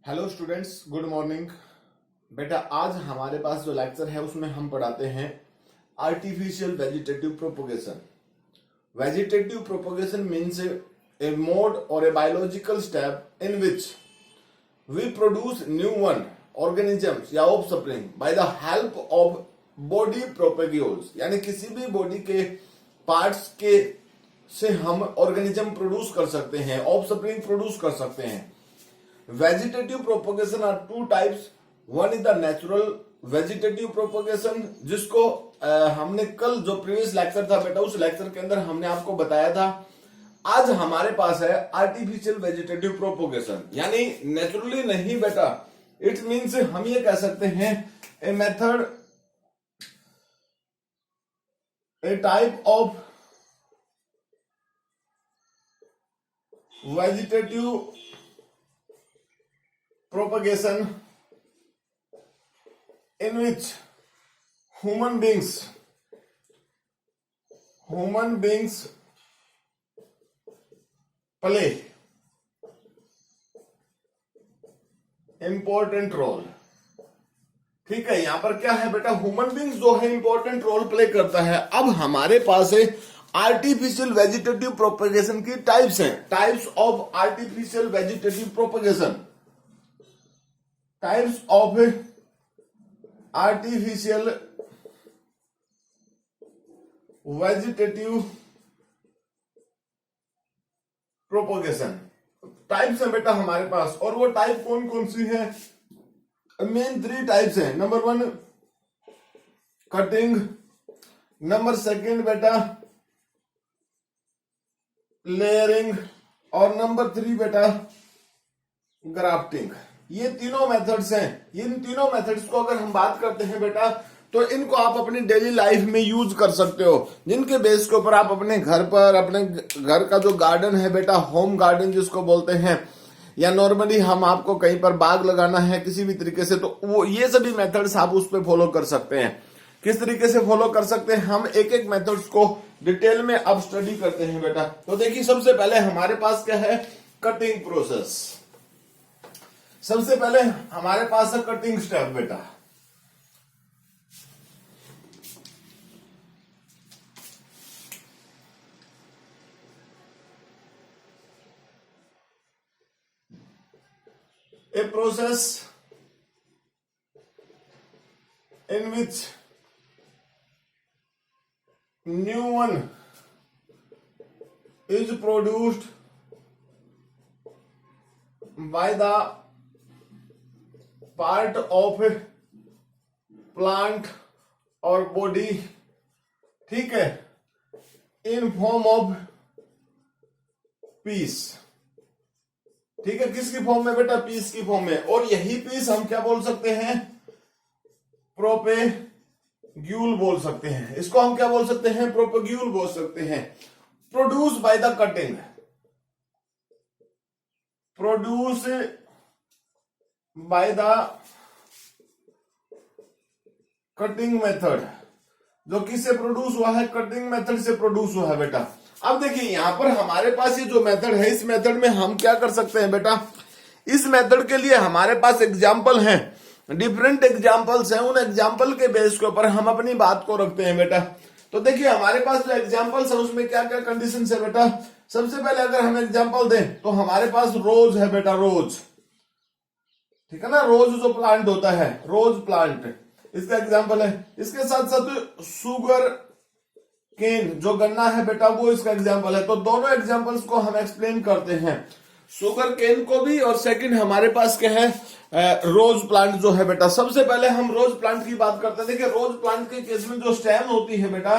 Hello students, good morning. बेटा आज हमारे पास जो लेक्चर है उसमें हम पढ़ाते हैं artificial vegetative propagation. Vegetative propagation means a mode और a biological step in which we produce new one organisms या offspring by the help of body propagules, यानी किसी भी बॉडी के पार्ट्स के से हम ऑर्गेनिज्म प्रोड्यूस कर सकते हैं, ऑफस्प्रिंग प्रोड्यूस कर सकते हैं। Vegetative propagation are two types. One is the natural vegetative propagation, जिसको हमने कल जो प्रीवियस लेक्चर था बेटा उस लेक्चर के अंदर हमने आपको बताया था। आज हमारे पास है आर्टिफिशियल वेजिटेटिव प्रोपोगेशन, यानी नेचुरली नहीं बेटा। इट मीन्स हम ये कह सकते हैं a method, A type of vegetative propagation in which human beings play important role। ठीक है, यहां पर क्या है बेटा, ह्यूमन बींग्स जो है इंपॉर्टेंट रोल प्ले करता है। अब हमारे पास है आर्टिफिशियल वेजिटेटिव प्रोपेगेशन की टाइप्स हैं। Types of artificial vegetative propagation, types of artificial vegetative propagation. Types है बेटा हमारे पास, और वो टाइप कौन कौन सी है? मेन 3 टाइप्स हैं। नंबर 1 कटिंग, नंबर 2 बेटा लेयरिंग, और नंबर 3 बेटा ग्राफ्टिंग। ये तीनों मेथड्स हैं। इन तीनों मेथड्स को अगर हम बात करते हैं बेटा तो इनको आप अपनी डेली लाइफ में यूज कर सकते हो, जिनके बेस के ऊपर आप अपने घर पर, अपने घर का जो गार्डन है बेटा, होम गार्डन जिसको बोलते हैं, या नॉर्मली हम आपको कहीं पर बाग लगाना है किसी भी तरीके से, तो वो ये सभी मेथड्स आप उस पर फॉलो कर सकते हैं। किस तरीके से फॉलो कर सकते हैं, हम एक एक मेथड्स को डिटेल में अब स्टडी करते हैं बेटा। तो देखिए, सबसे पहले हमारे पास क्या है, कटिंग प्रोसेस। सबसे पहले हमारे पास है कटिंग स्टेप बेटा। A process in which new one is produced by the part of plant और बॉडी, ठीक है, इन फॉर्म ऑफ पीस। ठीक है, किसकी फॉर्म में बेटा, पीस की फॉर्म में। और यही पीस हम क्या बोल सकते हैं, प्रोपेग्यूल बोल सकते हैं। इसको हम क्या बोल सकते हैं, प्रोपेग्यूल बोल सकते हैं। Produce by the cutting, produce by the cutting method. जो किससे प्रोड्यूस हुआ है, कटिंग मेथड से प्रोड्यूस हुआ है बेटा। अब देखिए यहां पर हमारे पास ये जो मेथड है, इस मेथड में हम क्या कर सकते हैं बेटा, इस मेथड के लिए हमारे पास एग्जाम्पल हैं, डिफरेंट एग्जाम्पल्स हैं। उन एग्जाम्पल के बेस के ऊपर हम अपनी बात को रखते हैं बेटा। तो देखिए हमारे पास जो एग्जाम्पल्स है उसमें क्या क्या कंडीशन है बेटा। सबसे पहले अगर हम एग्जाम्पल दें तो हमारे पास रोज है बेटा, रोज, ठीक है ना, रोज जो प्लांट होता है, रोज प्लांट, इसका एग्जांपल है। इसके साथ साथ शुगर केन जो गन्ना है बेटा, वो इसका एग्जांपल है। तो दोनों एग्जांपल्स को हम एक्सप्लेन करते हैं, शुगर केन को भी, और सेकंड हमारे पास क्या है, रोज प्लांट जो है बेटा। सबसे पहले हम रोज प्लांट की बात करते हैं। देखिए रोज प्लांट के केस में जो स्टेम होती है बेटा,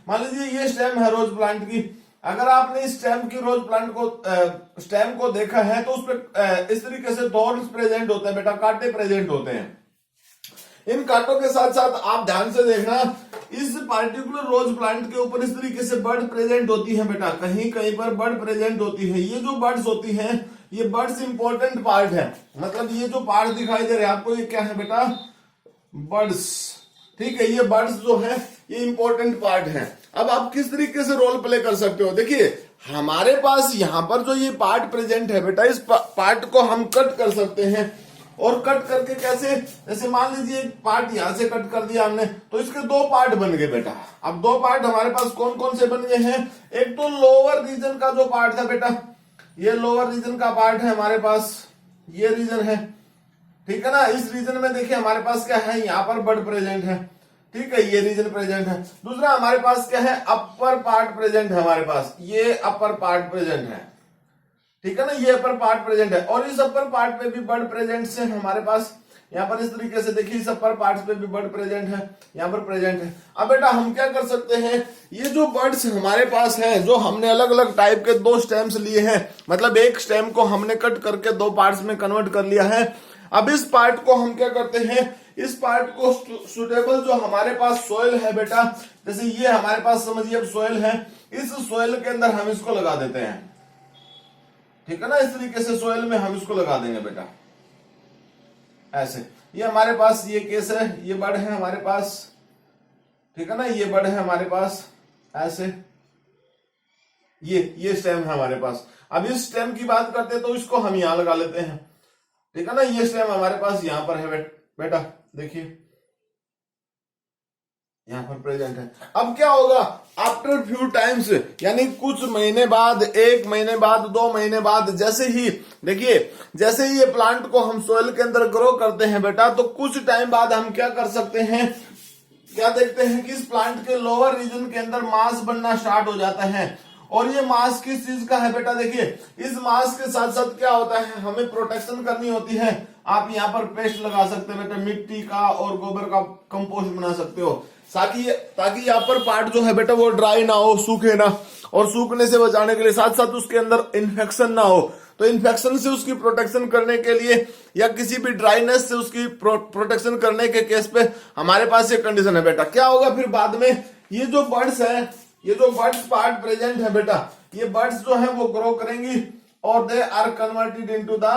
मान लीजिए ये स्टेम है रोज प्लांट की। अगर आपने इस स्टेम की, रोज प्लांट को स्टेम को देखा है तो उस पर इस तरीके से थॉर्न्स प्रेजेंट होते हैं बेटा, कांटे प्रेजेंट होते हैं। इन कांटों के साथ साथ आप ध्यान से देखना, इस पार्टिकुलर रोज प्लांट के ऊपर इस तरीके से बर्ड प्रेजेंट होती है बेटा, कहीं कहीं पर बर्ड प्रेजेंट होती है। ये जो बर्ड्स होती हैं, ये बर्ड्स इंपॉर्टेंट पार्ट है। मतलब ये जो पार्ट दिखाई दे रहे हैं आपको, ये क्या है बेटा, बर्ड्स। ठीक है, ये बर्ड्स जो है ये इंपॉर्टेंट पार्ट है। अब आप किस तरीके से रोल प्ले कर सकते हो, देखिए हमारे पास यहां पर जो ये पार्ट प्रेजेंट है बेटा, इस पार्ट को हम कट कर सकते हैं और कट करके कैसे, जैसे मान लीजिए एक पार्ट यहां से कट कर दिया हमने, तो इसके दो पार्ट बन गए बेटा। अब दो पार्ट हमारे पास कौन कौन से बन गए हैं, एक तो लोअर रीजन का जो पार्ट था बेटा, ये लोअर रीजन का पार्ट है हमारे पास, ये रीजन है, ठीक है ना। इस रीजन में देखिए हमारे पास क्या है, यहाँ पर बड प्रेजेंट है, ठीक है, ये रीजन प्रेजेंट है। दूसरा हमारे पास क्या है, अपर पार्ट प्रेजेंट है हमारे पास, ये अपर पार्ट प्रेजेंट है, ठीक है ना, ये अपर पार्ट प्रेजेंट है। और इस अपर पार्ट पे भी बर्ड प्रेजेंट से हमारे पास यहाँ पर इस तरीके से देखिए, इस अपर पार्ट पे भी बर्ड प्रेजेंट है, यहाँ पर प्रेजेंट है। अब बेटा हम क्या कर सकते हैं, ये जो बर्ड्स हमारे पास है, जो हमने अलग अलग टाइप के दो स्टेम्स लिए हैं, मतलब एक स्टेम को हमने कट करके दो पार्ट्स में कन्वर्ट कर लिया है। अब इस पार्ट को हम क्या करते हैं, इस पार्ट को सुटेबल जो हमारे पास सोयल है बेटा, जैसे ये हमारे पास समझिए अब सोयल है, इस सोयल के अंदर हम इसको लगा देते हैं, ठीक है ना। इस तरीके से सोयल में हम इसको लगा देंगे बेटा, ऐसे। ये हमारे पास ये केस है, ये बर्ड है हमारे पास, ठीक है ना, ये बर्ड है हमारे पास, ऐसे ये स्टेम है हमारे पास। अब इस स्टेम की बात करते हैं तो इसको हम यहां लगा लेते हैं, ठीक है ना। ये स्टेम हमारे पास यहां पर है बेटा, देखिए यहां पर प्रेजेंट है। अब क्या होगा, आफ्टर फ्यू टाइम्स, यानी कुछ महीने बाद, एक महीने बाद, 2 महीने बाद, जैसे ही देखिए, जैसे ही ये प्लांट को हम सोइल के अंदर ग्रो करते हैं बेटा, तो कुछ टाइम बाद हम क्या कर सकते हैं, क्या देखते हैं कि इस प्लांट के लोअर रीजन के अंदर मांस बनना स्टार्ट हो जाता है। और ये मांस किस चीज का है बेटा, देखिए इस मांस के साथ साथ क्या होता है, हमें प्रोटेक्शन करनी होती है। आप यहाँ पर पेस्ट लगा सकते हैं बेटा, मिट्टी का और गोबर का कंपोस्ट बना सकते हो, ताकि यहाँ पर पार्ट जो है बेटा वो ड्राई ना हो, सूखे ना, और सूखने से बचाने के लिए साथ साथ उसके अंदर इन्फेक्शन ना हो। तो इन्फेक्शन से उसकी प्रोटेक्शन करने के लिए, या किसी भी ड्राइनेस से उसकी प्रोटेक्शन करने के केस पे हमारे पास ये कंडीशन है बेटा। क्या होगा फिर बाद में, ये जो बर्ड्स है, ये जो बर्ड्स पार्ट प्रेजेंट है बेटा, ये बर्ड्स जो है वो ग्रो करेंगी और they are converted into the,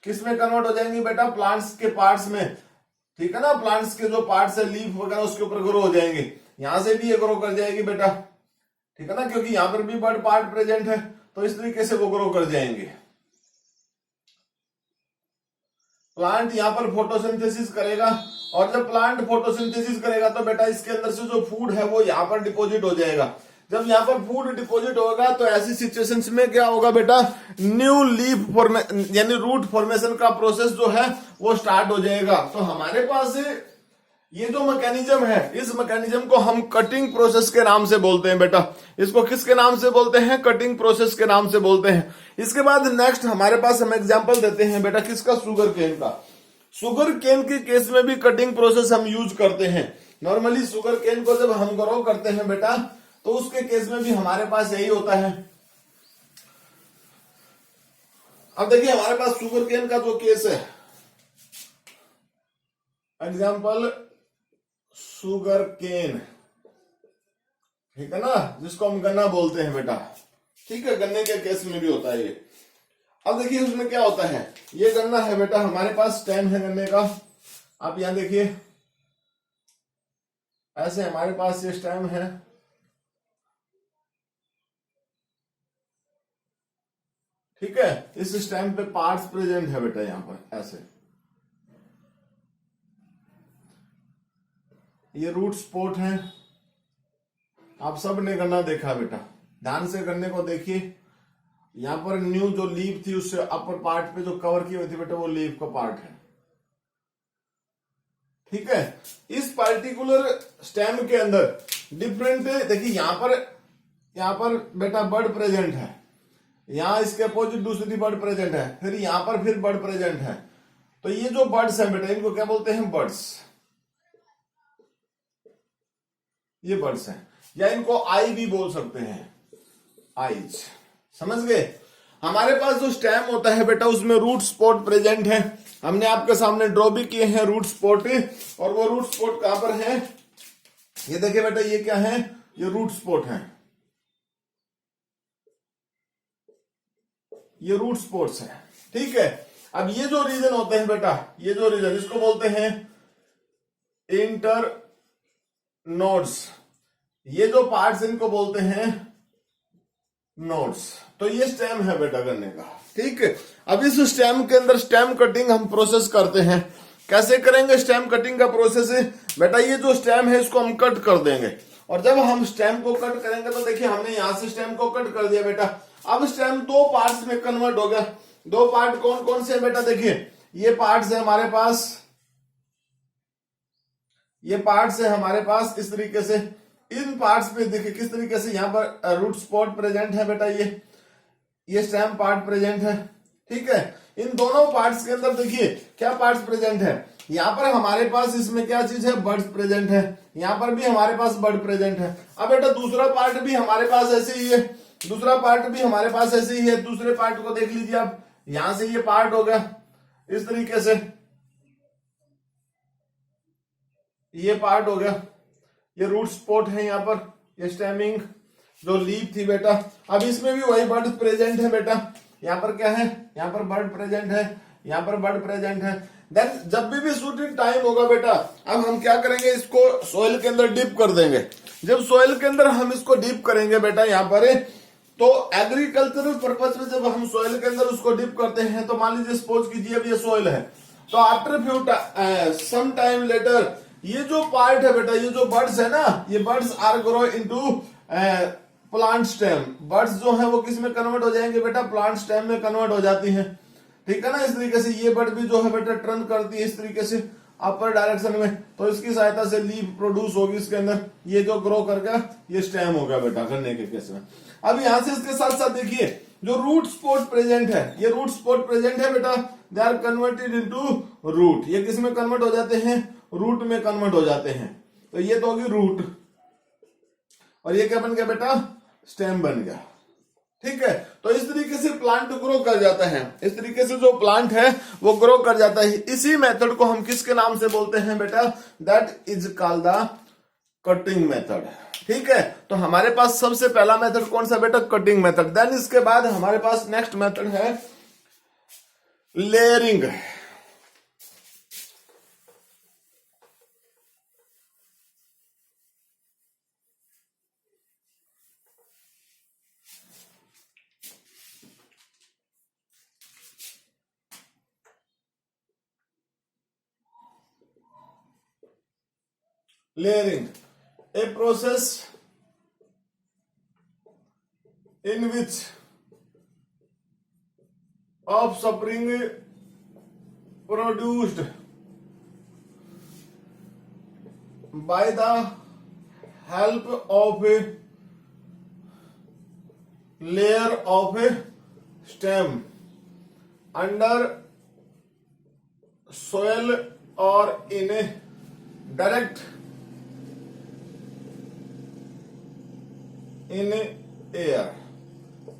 किसमें कन्वर्ट हो जाएंगी बेटा, प्लांट्स के पार्ट्स में, ठीक है ना। प्लांट्स के जो पार्ट्स है, लीफ वगैरह, उसके ऊपर ग्रो हो जाएंगे। यहां से भी ये ग्रो कर जाएगी बेटा, ठीक है ना, क्योंकि यहां पर भी बर्ड पार्ट प्रेजेंट है, तो इस तरीके से वो ग्रो कर जाएंगे। प्लांट यहाँ पर फोटोसिंथेसिस करेगा, और जब प्लांट फोटोसिंथेसिस करेगा तो बेटा इसके अंदर से जो फूड है वो यहाँ पर डिपॉजिट हो जाएगा। जब यहाँ पर फूड डिपॉजिट होगा तो ऐसी सिचुएशंस में क्या होगा बेटा, न्यू लीफ फॉर्मेशन, यानी रूट फॉर्मेशन का प्रोसेस जो है वो स्टार्ट हो जाएगा। तो हमारे पास ये जो मैकेनिज्म है, इस मैकेनिज्म को हम कटिंग प्रोसेस के नाम से बोलते हैं बेटा। इसको किसके नाम से बोलते हैं, कटिंग प्रोसेस के नाम से बोलते हैं। इसके बाद नेक्स्ट हमारे पास हम एग्जांपल देते हैं बेटा, किसका, शुगर केन का। शुगर केन के केस में भी कटिंग प्रोसेस हम यूज करते हैं। नॉर्मली शुगर केन को जब हम ग्रो करते हैं बेटा, तो उसके केस में भी हमारे पास यही होता है। अब देखिए हमारे पास शुगर केन का जो केस है, एग्जाम्पल शुगर केन, ठीक है ना, जिसको हम गन्ना बोलते हैं बेटा, ठीक है, गन्ने के केस में भी होता है ये। अब देखिए उसमें क्या होता है, ये गन्ना है बेटा, हमारे पास स्टेम है गन्ने का। आप यहां देखिए, ऐसे हमारे पास ये स्टेम है, ठीक है। इस स्टेम पे पार्ट्स प्रेजेंट है बेटा, यहां पर ऐसे। ये रूट स्पॉट है, आप सब ने गन्ना देखा बेटा, ध्यान से गन्ने को देखिए। यहां पर न्यू जो लीफ थी, उससे अपर पार्ट पे जो कवर की हुई थी बेटा, वो लीफ का पार्ट है, ठीक है। इस पर्टिकुलर स्टेम के अंदर डिफरेंट, देखिए यहां पर बेटा बर्ड प्रेजेंट है, यहां इसके अपोजिट दूसरी बर्ड प्रेजेंट है, फिर यहां पर फिर बर्ड प्रेजेंट है। तो ये जो बर्ड्स हैं बेटा, इनको क्या बोलते हैं, बर्ड्स। ये बर्ड्स हैं, या इनको आई भी बोल सकते हैं, आईज, समझ गए। हमारे पास जो स्टेम होता है बेटा, उसमें रूट स्पॉट प्रेजेंट है। हमने आपके सामने ड्रॉ भी किए हैं रूट स्पॉट, और वो रूट स्पॉट कहां पर है, ये देखिए बेटा, ये क्या है, ये रूट स्पॉट है, ये रूट स्पॉट्स है, ठीक है। अब ये जो रीजन होते हैं बेटा, ये जो रीजन, इसको बोलते हैं इंटर नोड्स। ये जो पार्ट्स इनको बोलते हैं नोड्स। तो ये स्टेम है बेटा करने का, ठीक है। अब इस स्टेम के अंदर स्टेम कटिंग हम प्रोसेस करते हैं। कैसे करेंगे स्टेम कटिंग का प्रोसेस है बेटा, ये जो स्टेम है इसको हम कट कर देंगे, और जब हम स्टेम को कट करेंगे तो देखिए हमने यहां से स्टेम को कट कर दिया बेटा। अब स्टेम दो पार्ट्स में कन्वर्ट हो गया। दो पार्ट कौन कौन से बेटा, देखिए ये पार्ट्स है हमारे पास, ये पार्ट्स है हमारे पास इस तरीके से। इन पार्ट्स पे देखिए किस तरीके से यहाँ पर रूट स्पॉट प्रेजेंट है बेटा, ये स्टेम पार्ट प्रेजेंट है, ठीक है। इन दोनों पार्ट्स के अंदर देखिए क्या पार्ट्स प्रेजेंट है, यहाँ पर हमारे पास इसमें क्या चीज है, बर्ड्स प्रेजेंट है, यहाँ पर भी हमारे पास बर्ड प्रेजेंट है। अब बेटा दूसरा पार्ट भी हमारे पास ऐसे ही है, दूसरा पार्ट भी हमारे पास ऐसे ही है। दूसरे पार्ट को देख लीजिए आप, यहां से ये पार्ट हो गया इस तरीके से, ये पार्ट हो गया, ये रूट स्पॉट है यहाँ पर, ये स्टेमिंग जो लीफ थी बेटा। अब इसमें भी वही बर्ड प्रेजेंट है बेटा, यहाँ पर क्या है, यहाँ पर बर्ड प्रेजेंट है, यहाँ पर बर्ड प्रेजेंट है। देन जब भी शूटिंग टाइम होगा बेटा, अब हम क्या करेंगे, इसको सोइल के अंदर डिप कर देंगे। जब सोइल के अंदर हम इसको डिप करेंगे बेटा यहाँ पर, तो एग्रीकल्चरल पर्पज में जब हम सोइल के अंदर उसको डिप करते हैं, तो मान लीजिए सपोज कीजिए अब ये सोइल है, तो after few some time later ये जो पार्ट है बेटा, ये जो बर्ड्स है ना, ये birds are grow into plant stem. Birds जो है वो किस में कन्वर्ट हो जाएंगे बेटा, प्लांट स्टेम में कन्वर्ट हो जाती है, ठीक है ना। इस तरीके से ये बर्ड भी जो है बेटा टर्न करती है इस तरीके से अपर डायरेक्शन में, तो इसकी सहायता से लीफ प्रोड्यूस होगी इसके अंदर, ये जो ग्रो करके ये स्टेम हो गया बेटा गन्ने के केस में। अब यहां से इसके साथ साथ देखिए जो रूट स्पॉट प्रेजेंट है, ये रूट स्पॉट प्रेजेंट है बेटा, they are converted into root. ये किस में कन्वर्ट हो जाते हैं, रूट में कन्वर्ट हो जाते हैं। तो ये तो होगी रूट, और ये क्या बन गया बेटा, स्टेम बन गया, ठीक है। तो इस तरीके से प्लांट ग्रो कर जाता है, इस तरीके से जो प्लांट है वो ग्रो कर जाता है। इसी मेथड को हम किसके नाम से बोलते हैं बेटा, that is called the cutting method, ठीक है। तो हमारे पास सबसे पहला मेथड कौन सा बेटा, कटिंग मेथड। देन इसके बाद हमारे पास नेक्स्ट मेथड है layering. Layering, a process in which offspring produced by the help of a layer of a stem under soil or in a direct in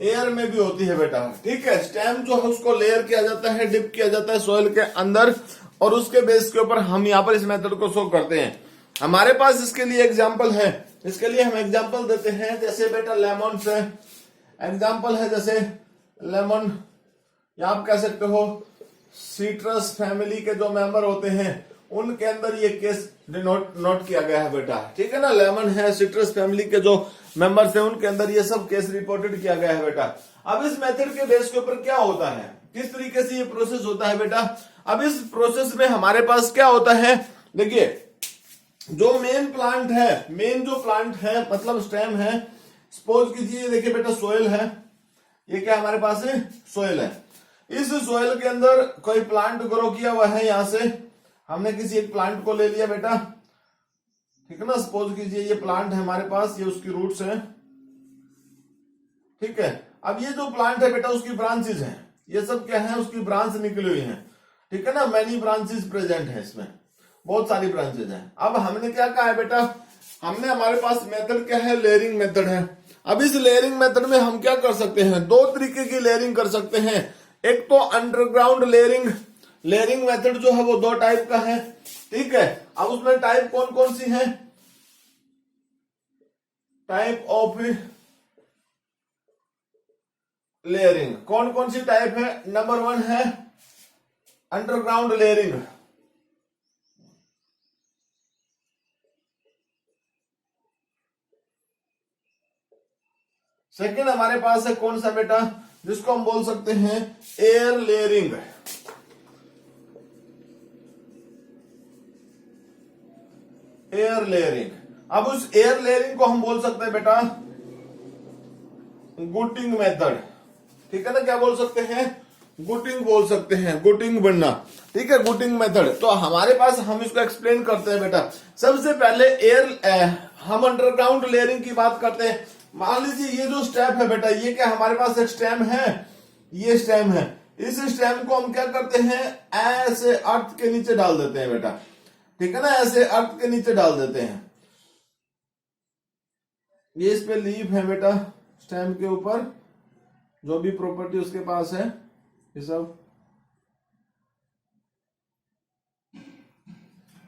air में भी होती है बेटा, ठीक है। स्टेम जो है उसको लेयर किया जाता है, डिप किया जाता है सॉइल के अंदर, और उसके बेस के ऊपर हम यहाँ पर इस मेथड को शो करते हैं। हमारे पास इसके लिए एग्जांपल है, इसके लिए हम एग्जांपल देते हैं, जैसे बेटा लेमन से एग्जांपल है, जैसे लेमन, या आप कह सकते हो सिट्रस फैमिली के जो मेंबर होते हैं उनके अंदर ये केस नोट किया गया है बेटा, ठीक है ना। लेमन है, सिट्रस फैमिली के जो मेंबर्स हैं उनके अंदर ये सब केस रिपोर्टेड किया गया है बेटा। अब इस मेथड के बेस के ऊपर क्या होता है, किस तरीके से ये प्रोसेस होता है बेटा। अब इस प्रोसेस में हमारे पास क्या होता है, देखिए जो मेन प्लांट है, मेन जो प्लांट है मतलब स्टेम है, सपोज कीजिए देखिए बेटा सोयल है, ये क्या हमारे पास है, सोयल है। इस सोयल के अंदर कोई प्लांट ग्रो किया हुआ है, यहां से हमने किसी एक प्लांट को ले लिया बेटा, ठीक है ना। सपोज कीजिए ये प्लांट है हमारे पास, ये उसकी रूट्स हैं, ठीक है। अब ये जो प्लांट है बेटा उसकी ब्रांचेज हैं, ये सब क्या है, उसकी ब्रांच निकली हुई है, ठीक है ना। मैनी ब्रांचेज प्रेजेंट है, इसमें बहुत सारी ब्रांचेज हैं। अब हमने क्या कहा है बेटा, हमने हमारे पास मेथड क्या है, लेयरिंग मेथड है। अब इस लेयरिंग मेथड में हम क्या कर सकते हैं, दो तरीके की लेयरिंग कर सकते हैं। एक तो अंडरग्राउंड लेयरिंग, लेयरिंग मेथड जो है वो दो टाइप का है, ठीक है। अब उसमें टाइप कौन कौन सी है, टाइप ऑफ लेयरिंग कौन कौन सी टाइप है। नंबर 1 है अंडरग्राउंड लेयरिंग, सेकंड हमारे पास है कौन सा बेटा, जिसको हम बोल सकते हैं एयर लेयरिंग। Air layering. अब उस एयर लेयरिंग को हम बोल सकते हैं बेटा गुटिंग मेथड। ठीक है ना, क्या बोल सकते हैं, गुटिंग बोल सकते हैं, गुटिंग बनना। ठीक है, गुटिंग मेथड। तो हमारे पास हम इसको एक्सप्लेन करते हैं बेटा। सबसे पहले हम अंडरग्राउंड लेयरिंग की बात करते हैं। मान लीजिए ये जो स्टेप है बेटा, ये क्या हमारे पास एक स्टेम है, ये स्टेम है। इस स्टेम को हम क्या करते हैं, ऐसे अर्थ के नीचे डाल देते हैं बेटा। ठीक है ना, ऐसे अर्थ के नीचे डाल देते हैं। ये इस पे लीफ है बेटा, स्टेम के ऊपर जो भी प्रॉपर्टी उसके पास है, ये सब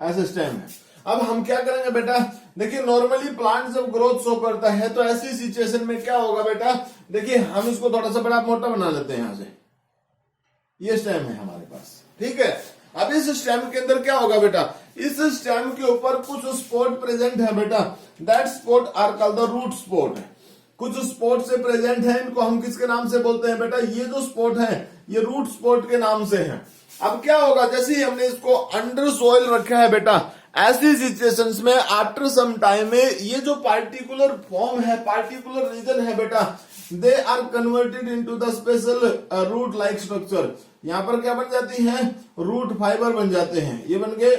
ऐसे स्टेम है। अब हम क्या करेंगे बेटा, देखिए नॉर्मली प्लांट जब ग्रोथ शो करता है तो ऐसी सिचुएशन में क्या होगा बेटा, देखिए हम इसको थोड़ा सा बड़ा मोटा बना लेते हैं। यहां से ये स्टेम है हमारे पास। ठीक है, अब इस स्टेम के अंदर क्या होगा बेटा, इस स्टेम के ऊपर कुछ स्पॉट प्रेजेंट है बेटा, that spot are called the root spot. कुछ स्पॉट से प्रेजेंट है, इनको हम किसके नाम से बोलते हैं बेटा, ये जो स्पॉट है ये रूट स्पॉट के नाम से है। अब क्या होगा, जैसे ही हमने इसको अंडर सोइल रखा है बेटा, ऐसी सिचुएशंस में आफ्टर सम टाइम में ये जो पार्टिकुलर फॉर्म है, पार्टिकुलर रीजन है बेटा, they are converted into the special root like structure. यहां पर क्या बन जाती है, रूट फाइबर बन जाते हैं। ये बन गए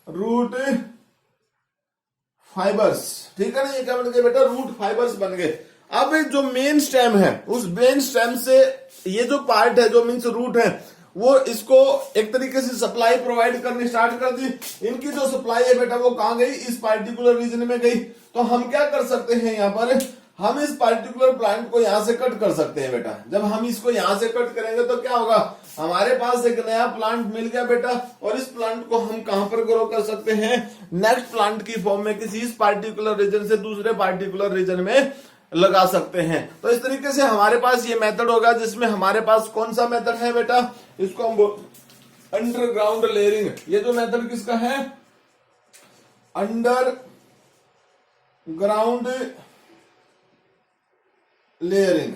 रूट फाइबर्स। ठीक है ना, ये क्या बन गए बेटा, रूट फाइबर्स बन गए। अब जो मेन स्टेम है, उस मेन स्टेम से ये जो पार्ट है, जो मीन्स रूट है, वो इसको एक तरीके से सप्लाई प्रोवाइड करनी स्टार्ट कर दी। इनकी जो सप्लाई है बेटा वो कहां गई, इस पार्टिकुलर रीजन में गई। तो हम क्या कर सकते हैं, यहां पर हम इस पार्टिकुलर प्लांट को यहां से कट कर सकते हैं बेटा। जब हम इसको यहां से कट करेंगे तो क्या होगा, हमारे पास एक नया प्लांट मिल गया बेटा। और इस प्लांट को हम कहां पर ग्रो कर सकते हैं, नेक्स्ट प्लांट की फॉर्म में, किसी इस पार्टिकुलर रीजन से दूसरे पार्टिकुलर रीजन में लगा सकते हैं। तो इस तरीके से हमारे पास ये मेथड होगा, जिसमें हमारे पास कौन सा मेथड है बेटा, इसको हम अंडरग्राउंड लेयरिंग। ये जो मेथड किसका है, अंडर ग्राउंड लेयरिंग।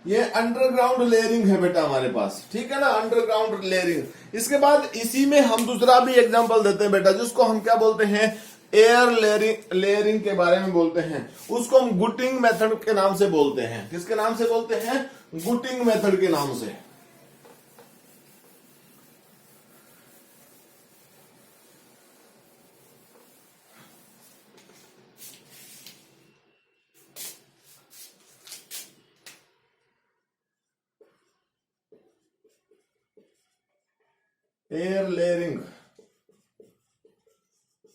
ये अंडरग्राउंड लेयरिंग है बेटा हमारे पास। ठीक है ना, अंडरग्राउंड लेयरिंग। इसके बाद इसी में हम दूसरा भी एग्जांपल देते हैं बेटा, जिसको हम क्या बोलते हैं, एयर लेयरिंग के बारे में बोलते हैं। उसको हम गुटिंग मेथड के नाम से बोलते हैं। किसके नाम से बोलते हैं, गुटिंग मेथड के नाम से। Air layering,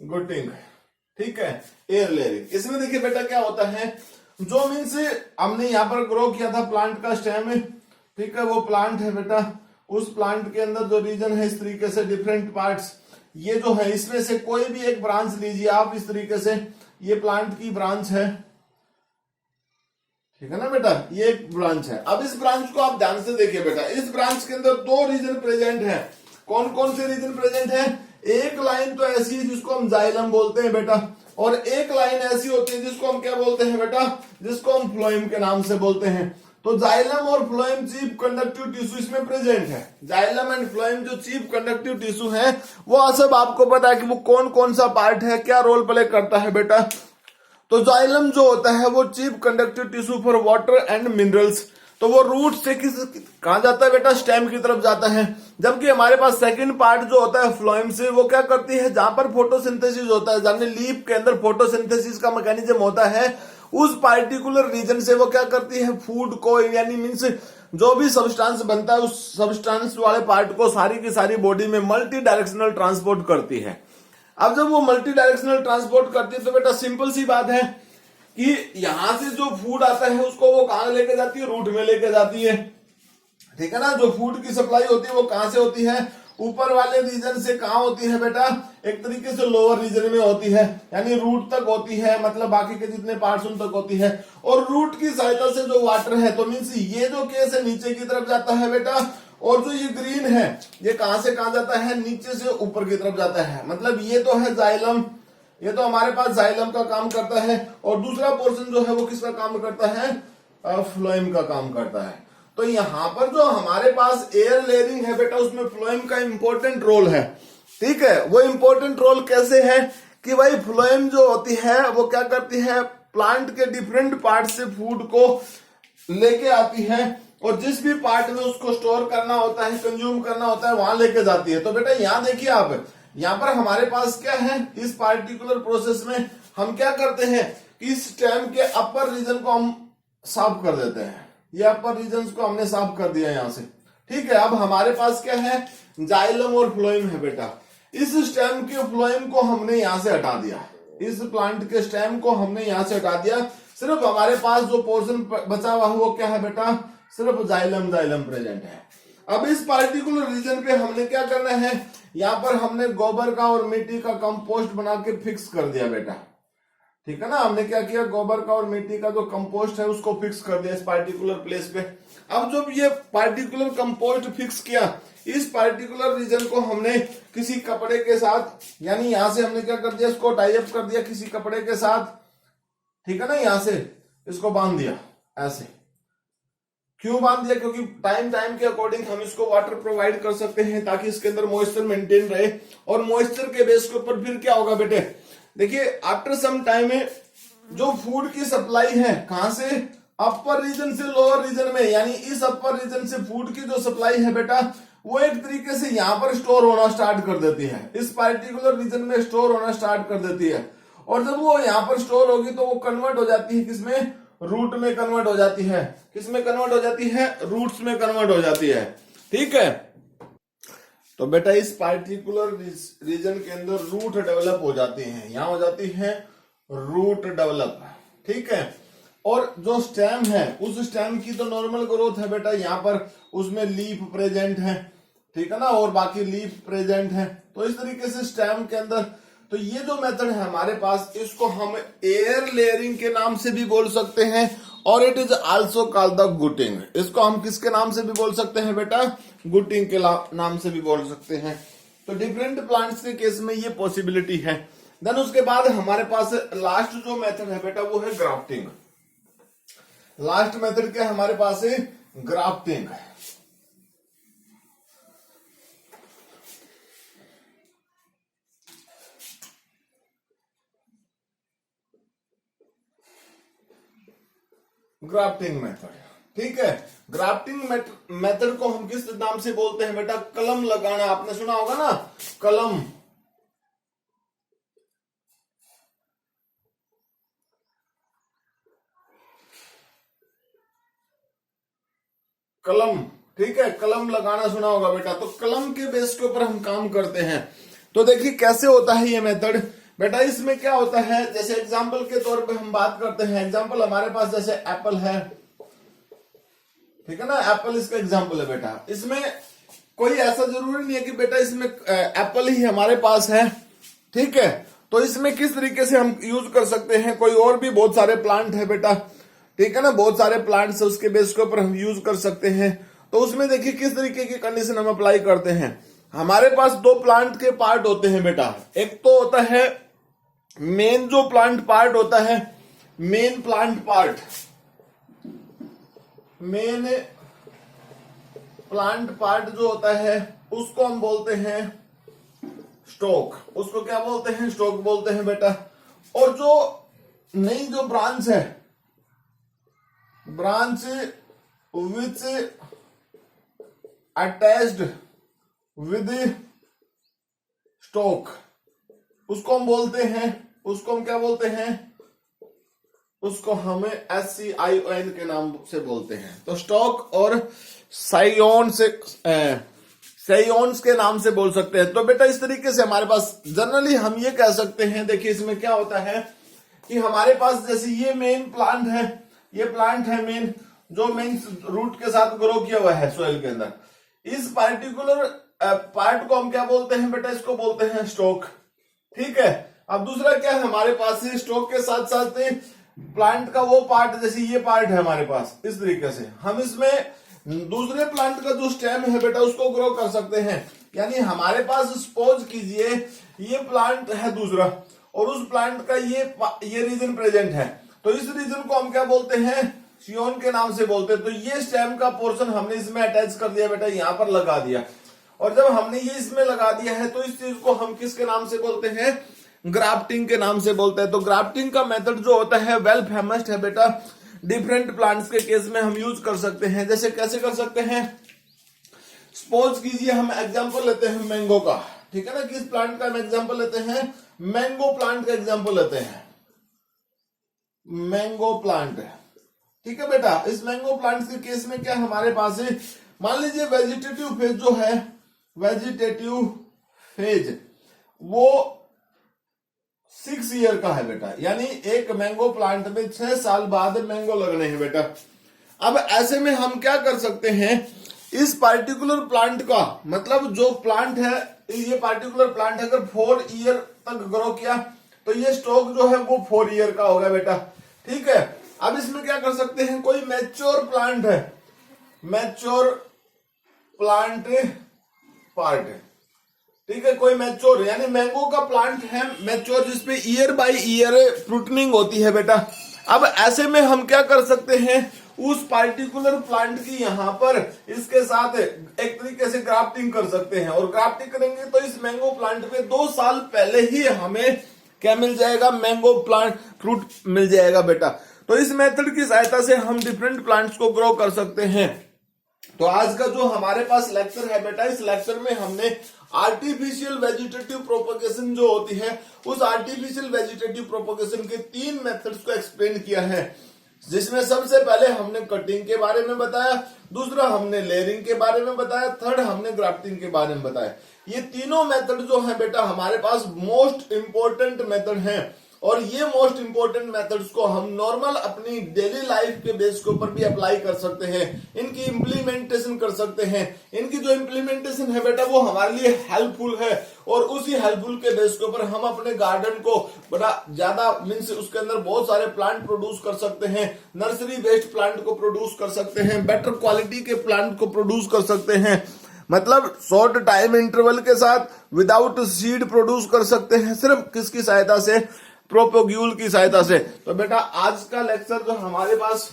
gooting. ठीक है, एयर लेयरिंग। इसमें देखिए बेटा क्या होता है, जो मीन्स हमने यहां पर ग्रो किया था प्लांट का स्टेम, ठीक है, वो प्लांट है बेटा। उस प्लांट के अंदर जो रीजन है, इस तरीके से डिफरेंट पार्ट्स, ये जो है इसमें से कोई भी एक ब्रांच लीजिए आप। इस तरीके से ये प्लांट की ब्रांच है। ठीक है ना बेटा, ये एक ब्रांच है। अब इस ब्रांच को आप ध्यान से देखिए बेटा, इस ब्रांच के अंदर दो रीजन प्रेजेंट है। कौन कौन से रीजन प्रेजेंट है, एक लाइन तो ऐसी है जिसको हम जाइलम बोलते हैं बेटा, और एक लाइन ऐसी होती है जिसको हम क्या बोलते हैं बेटा, जिसको हम फ्लोएम के नाम से बोलते हैं। तो जाइलम और फ्लोएम चीफ कंडक्टिव टिश्यू इसमें प्रेजेंट है। जाइलम एंड फ्लोएम जो चीफ कंडक्टिव टिश्यू है, वो सब आपको पता है कि वो कौन कौन सा पार्ट है, क्या रोल प्ले करता है बेटा। तो जाइलम जो होता है वो chief conductive tissue for water and minerals. तो वो रूट से कहां जाता है बेटा, स्टेम की तरफ जाता है। जबकि हमारे पास सेकंड पार्ट जो होता है फ्लोएम से, वो क्या करती है, जहां पर फोटोसिंथेसिस होता है, यानी लीफ के अंदर फोटोसिंथेसिस का मैकेनिज्म होता है, उस पार्टिकुलर रीजन से वो क्या करती है, फूड को, यानी मीन्स जो भी सब्सटेंस बनता है, उस सब्सटेंस वाले पार्ट को सारी की सारी बॉडी में मल्टी डायरेक्शनल ट्रांसपोर्ट करती है। अब जब वो मल्टी डायरेक्शनल ट्रांसपोर्ट करती है तो बेटा सिंपल सी बात है कि यहां से जो फूड आता है उसको वो कहां लेके जाती है, रूट में लेके जाती है। ठीक है ना, जो फूड की सप्लाई होती है वो कहां से होती है, ऊपर वाले रीजन से। कहां होती है बेटा, एक तरीके से लोअर रीजन में होती है, यानी रूट तक होती है, मतलब बाकी के जितने पार्ट्स उन तक होती है। और रूट की सहायता से जो वाटर है, तो मीन्स ये जो केस है नीचे की तरफ जाता है बेटा, और जो ये ग्रीन है ये कहां से कहां जाता है, नीचे से ऊपर की तरफ जाता है। मतलब ये तो है जाइलम, ये तो हमारे पास जाइलम का काम करता है, और दूसरा पोर्शन जो है वो किसका काम करता है, फ्लोएम का काम करता है। तो यहां पर जो हमारे पास एयर लेयरिंग है बेटा, उसमें फ्लोएम का इंपॉर्टेंट रोल है। ठीक है, वो इंपॉर्टेंट रोल कैसे है कि भाई फ्लोएम जो होती है वो क्या करती है, प्लांट के डिफरेंट पार्ट से फूड को लेके आती है, और जिस भी पार्ट में उसको स्टोर करना होता है, कंज्यूम करना होता है, वहां लेके जाती है। तो बेटा यहां देखिए आप, यहां पर हमारे पास क्या है, इस पार्टिकुलर प्रोसेस में हम क्या करते हैं कि इस स्टेम के अपर रीजन को हम साफ कर देते हैं। ये अपर रीजन को हमने साफ कर दिया यहां से। ठीक है, अब हमारे पास क्या है, जाइलम और फ्लोएम है बेटा। इस स्टेम के फ्लोएम को हमने यहां से हटा दिया, इस प्लांट के स्टेम को हमने यहां से हटा दिया। सिर्फ हमारे पास जो पोर्शन बचा हुआ वो क्या है बेटा, सिर्फ जाइलम प्रेजेंट है। अब इस पार्टिकुलर रीजन पे हमने क्या करना है, यहां पर हमने गोबर का और मिट्टी का कंपोस्ट बना के फिक्स कर दिया बेटा। ठीक है ना, हमने क्या किया, गोबर का और मिट्टी का जो कंपोस्ट है उसको फिक्स कर दिया इस पार्टिकुलर प्लेस पे। अब जब ये पार्टिकुलर कंपोस्ट फिक्स किया, इस पार्टिकुलर रीजन को हमने किसी कपड़े के साथ, यानी यहां से हमने क्या कर दिया, इसको टाई अप कर दिया किसी कपड़े के साथ। ठीक है ना, यहां से इसको बांध दिया ऐसे। क्यों बांध दिया, क्योंकि टाइम के अकॉर्डिंग हम इसको वाटर प्रोवाइड कर सकते हैं ताकि इसके अंदर मॉइस्चर मेंटेन रहे, और मॉइस्चर के बेस के ऊपर फिर क्या होगा बेटे, देखिए आफ्टर सम टाइम में जो फूड की सप्लाई है कहां से, अपर रीजन से लोअर रीजन में, यानी इस अपर रीजन से फूड की जो सप्लाई है बेटा वो एक तरीके से यहां पर स्टोर होना स्टार्ट कर देती है, इस पार्टिकुलर रीजन में स्टोर होना स्टार्ट कर देती है। और जब वो यहां पर स्टोर होगी तो वो कन्वर्ट हो जाती है किसमें, रूट में कन्वर्ट हो जाती है। किसमें कन्वर्ट हो जाती है, रूट्स में कन्वर्ट हो जाती है। ठीक है, तो बेटा इस पार्टिकुलर रीजन के अंदर रूट डेवलप हो जाती हैं, यहां हो जाती है रूट डेवलप। ठीक है, और जो स्टेम है उस स्टेम की तो नॉर्मल ग्रोथ है बेटा, यहां पर उसमें लीफ प्रेजेंट है। ठीक है ना, और बाकी लीफ प्रेजेंट है। तो इस तरीके से स्टेम के अंदर, तो ये जो मेथड है हमारे पास, इसको हम एयर लेयरिंग के नाम से भी बोल सकते हैं, और it is also called the gooting. इसको हम किसके नाम से भी बोल सकते हैं बेटा, गुटिंग के नाम से भी बोल सकते हैं। तो डिफरेंट प्लांट्स के केस में ये पॉसिबिलिटी है। देन उसके बाद हमारे पास लास्ट जो मेथड है बेटा वो है ग्राफ्टिंग। लास्ट मेथड क्या हमारे पास है, ग्राफ्टिंग। Grafting method. ठीक है, ग्राफ्टिंग मेथड को हम किस नाम से बोलते हैं बेटा, कलम लगाना। आपने सुना होगा ना, कलम। कलम, ठीक है, कलम लगाना सुना होगा बेटा। तो कलम के बेस के ऊपर हम काम करते हैं। तो देखिए कैसे होता है ये मेथड बेटा। इसमें क्या होता है, जैसे एग्जांपल के तौर पे हम बात करते हैं। एग्जांपल हमारे पास जैसे एप्पल है, ठीक है ना, एप्पल इसका एग्जांपल है बेटा। इसमें कोई ऐसा जरूरी नहीं है कि बेटा इसमें एप्पल ही हमारे पास है। ठीक है, तो इसमें किस तरीके से हम यूज कर सकते हैं, कोई और भी बहुत सारे प्लांट है बेटा। ठीक है ना, बहुत सारे प्लांट्स है, उसके बेस के ऊपर हम यूज कर सकते हैं। तो उसमें देखिए किस तरीके की कंडीशन हम अप्लाई करते हैं। हमारे पास दो प्लांट के पार्ट होते हैं बेटा। एक तो होता है मेन जो प्लांट पार्ट होता है, main plant part, main plant part जो होता है उसको हम बोलते हैं स्टॉक। उसको क्या बोलते हैं, स्टॉक बोलते हैं बेटा। और जो नई जो ब्रांच है, branch which attached with stock, उसको हम बोलते हैं, उसको हम क्या बोलते हैं, उसको हमें SCION के नाम से बोलते हैं। तो स्टॉक और साइओन्स के नाम से बोल सकते हैं। तो बेटा इस तरीके से हमारे पास जनरली हम ये कह सकते हैं। देखिए इसमें क्या होता है कि हमारे पास जैसे ये मेन प्लांट है, ये प्लांट है मेन, जो मेन रूट के साथ ग्रो किया हुआ है सोइल के अंदर। इस पार्टिकुलर पार्ट को हम क्या बोलते हैं बेटा, इसको बोलते हैं स्टॉक। ठीक है, अब दूसरा क्या है हमारे पास, स्टॉक के साथ साथ प्लांट का वो पार्ट, जैसे ये पार्ट है हमारे पास, इस तरीके से हम इसमें दूसरे प्लांट का जो स्टेम है बेटा उसको ग्रो कर सकते हैं। यानी हमारे पास सपोज कीजिए ये प्लांट है दूसरा, और उस प्लांट का ये रीजन प्रेजेंट है, तो इस रीजन को हम क्या बोलते हैं, सियोन के नाम से बोलते हैं। तो ये स्टेम का पोर्शन हमने इसमें अटैच कर दिया बेटा, यहां पर लगा दिया, और जब हमने ये इसमें लगा दिया है तो इस चीज को हम किसके नाम से बोलते हैं, ग्राफ्टिंग के नाम से बोलते हैं। तो ग्राफ्टिंग का मेथड जो होता है वेल फेमस है बेटा, डिफरेंट प्लांट्स के केस में हम यूज कर सकते हैं। जैसे कैसे कर सकते हैं, सपोज कीजिए हम एग्जांपल लेते हैं मैंगो का, ठीक है ना, किस प्लांट का हम एग्जांपल लेते हैं, मैंगो प्लांट का एग्जांपल लेते हैं, मैंगो प्लांट, ठीक है बेटा। इस मैंगो प्लांट के केस में क्या हमारे पास है, मान लीजिए वेजिटेटिव फेज जो है, वेजिटेटिव फेज वो 6 ईयर का है बेटा, यानी एक मैंगो प्लांट में 6 साल बाद मैंगो लगने हैं बेटा। अब ऐसे में हम क्या कर सकते हैं, इस पार्टिकुलर प्लांट का मतलब जो प्लांट है, ये पार्टिकुलर प्लांट अगर 4 ईयर तक ग्रो किया तो ये स्टॉक जो है वो 4 ईयर का होगा बेटा, ठीक है। अब इसमें क्या कर सकते हैं, कोई मैच्योर प्लांट है, मैच्योर प्लांट पार्ट है, ठीक है, कोई मैच्योर यानी मैंगो का प्लांट है मैच्योर, जिसपे ईयर बाय ईयर फ्रूटनिंग होती है बेटा। अब ऐसे में हम क्या कर सकते हैं, उस पार्टिकुलर प्लांट की यहाँ पर इसके साथ एक तरीके से ग्राफ्टिंग कर सकते हैं, और ग्राफ्टिंग करेंगे तो इस मैंगो प्लांट पे 2 साल पहले ही हमें क्या मिल जाएगा, मैंगो प्लांट फ्रूट मिल जाएगा बेटा। तो इस मेथड की सहायता से हम डिफरेंट प्लांट्स को ग्रो कर सकते हैं। तो आज का जो हमारे पास लेक्चर है बेटा, इस लेक्चर में हमने आर्टिफिशियल वेजिटेटिव प्रोपगेशन जो होती है, उस आर्टिफिशियल वेजिटेटिव प्रोपगेशन के 3 मेथड्स को एक्सप्लेन किया है, जिसमें सबसे पहले हमने कटिंग के बारे में बताया, दूसरा हमने लेयरिंग के बारे में बताया, थर्ड हमने ग्राफ्टिंग के बारे में बताया। ये तीनों मेथड जो है बेटा हमारे पास मोस्ट इंपॉर्टेंट मेथड हैं, और ये मोस्ट इंपॉर्टेंट मेथड्स को हम नॉर्मल अपनी डेली लाइफ के बेस के ऊपर भी अप्लाई कर सकते हैं, इनकी इम्प्लीमेंटेशन कर सकते हैं। इनकी जो इम्प्लीमेंटेशन है बेटा वो हमारे लिए हेल्पफुल है, और उसी हेल्पफुल के बेस के ऊपर हम अपने गार्डन को बड़ा ज्यादा मीन्स उसके अंदर बहुत सारे प्लांट प्रोड्यूस कर सकते हैं, नर्सरी बेस्ड प्लांट को प्रोड्यूस कर सकते हैं, बेटर क्वालिटी के प्लांट को प्रोड्यूस कर सकते हैं, मतलब शॉर्ट टाइम इंटरवल के साथ विदाउट सीड प्रोड्यूस कर सकते हैं, सिर्फ किसकी सहायता से, प्रोपोग्यूल की सहायता से। तो बेटा आज का लेक्चर जो हमारे पास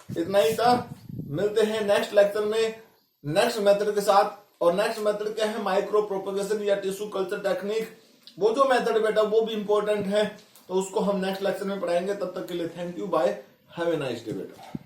इतना ही था, मिलते हैं नेक्स्ट लेक्चर में नेक्स्ट मेथड के साथ। और नेक्स्ट मेथड क्या है, माइक्रो प्रोपोगेशन या टिश्यू कल्चर टेक्निक, वो जो मेथड बेटा वो भी इंपॉर्टेंट है, तो उसको हम नेक्स्ट लेक्चर में पढ़ाएंगे। तब तक के लिए thank you, bye, have a nice day बेटा।